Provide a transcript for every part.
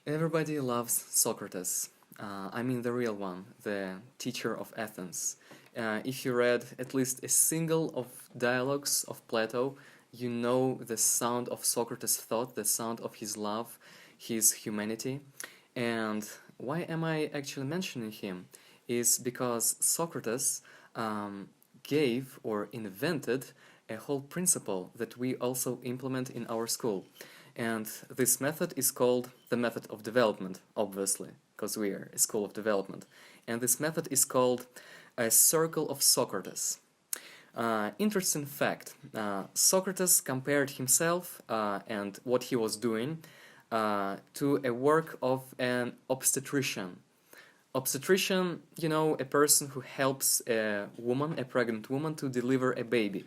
Everybody loves Socrates. I mean the real one, the teacher of Athens. If you read at least a single of dialogues of Plato, you know the sound of Socrates' thought, the sound of his love, his humanity. And why am I actually mentioning him? Is because Socrates gave or invented a whole principle that we also implement in our school. And this method is called the method of development, obviously, because we are a school of development. And this method is called a circle of Socrates. Interesting fact, Socrates compared himself and what he was doing to a work of an obstetrician. Obstetrician, a person who helps a woman, a pregnant woman, to deliver a baby.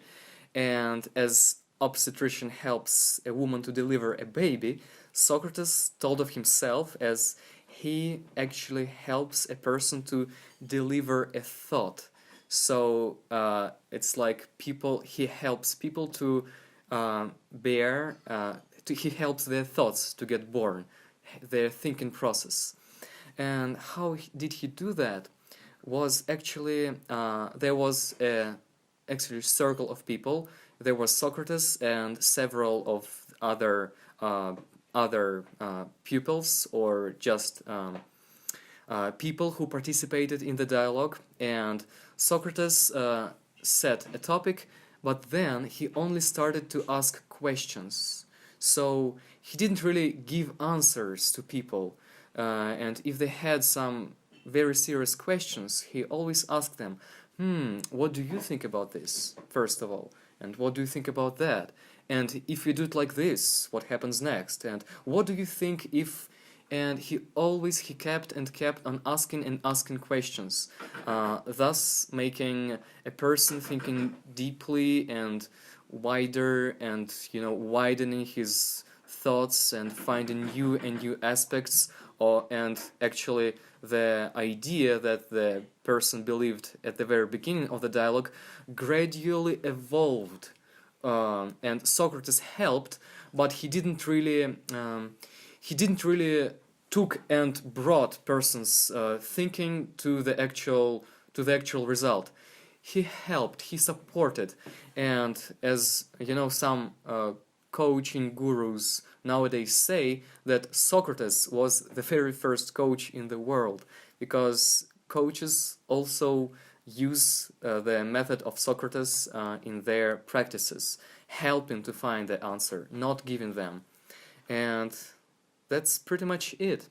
And as obstetrician helps a woman to deliver a baby, Socrates told of himself as he actually helps a person to deliver a thought. So it's like he helps people to bear, he helps their thoughts to get born, their thinking process. And how did he do that? Was actually there was a actually circle of people. There was Socrates and several of other pupils or just people who participated in the dialogue. And Socrates set a topic, but then he only started to ask questions. So he didn't really give answers to people. And if they had some very serious questions, he always asked them, what do you think about this, first of all? And what do you think about that? And if you do it like this, what happens next? And what do you think if... And he kept on asking and asking questions, thus making a person thinking deeply and wider and, widening his thoughts and finding new and new aspects, and actually the idea that the person believed at the very beginning of the dialogue gradually evolved, and Socrates helped, but he didn't really took and brought persons thinking to the actual result. He helped, he supported, and as some coaching gurus nowadays say that Socrates was the very first coach in the world, because coaches also use the method of Socrates in their practices, helping to find the answer, not giving them. And that's pretty much it.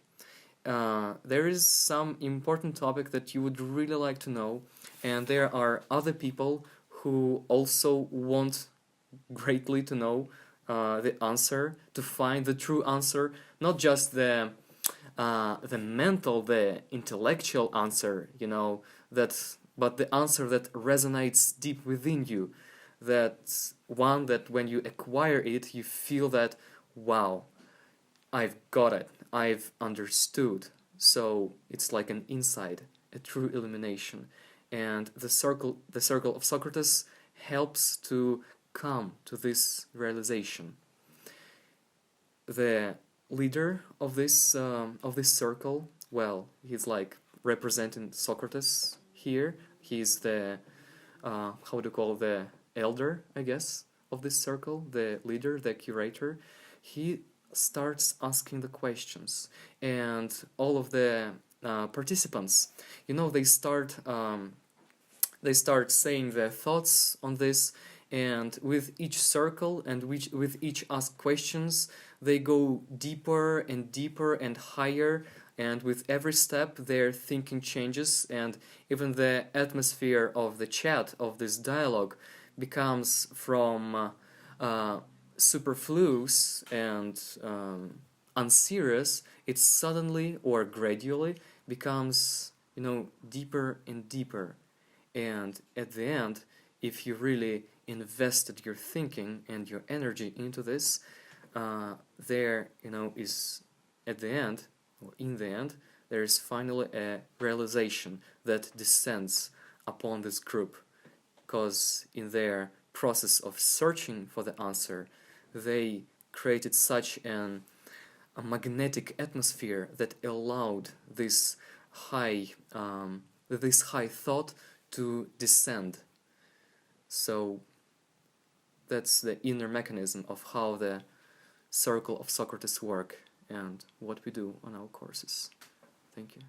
There is some important topic that you would really like to know, and there are other people who also want greatly to know the answer, to find the true answer, not just the mental, the intellectual answer, but the answer that resonates deep within you. That one that when you acquire it, you feel that, wow, I've got it, I've understood. So it's like an insight, a true illumination. And the circle of Socrates helps to come to this realization. The leader of this circle, well, he's like representing Socrates here. He's the how do you call, the elder, I guess, of this circle, the leader, the curator. He starts asking the questions, and all of the participants, they start saying their thoughts on this, and with each circle and with each asked questions, they go deeper and deeper and higher, and with every step their thinking changes, and even the atmosphere of the chat, of this dialogue, becomes from superfluous and unserious, it suddenly or gradually becomes, deeper and deeper. And at the end, if you really invested your thinking and your energy into this, there, is at the end, or in the end, there is finally a realization that descends upon this group, because in their process of searching for the answer, they created such an a magnetic atmosphere that allowed this high thought to descend. So that's the inner mechanism of how the circle of Socrates work and what we do on our courses. Thank you.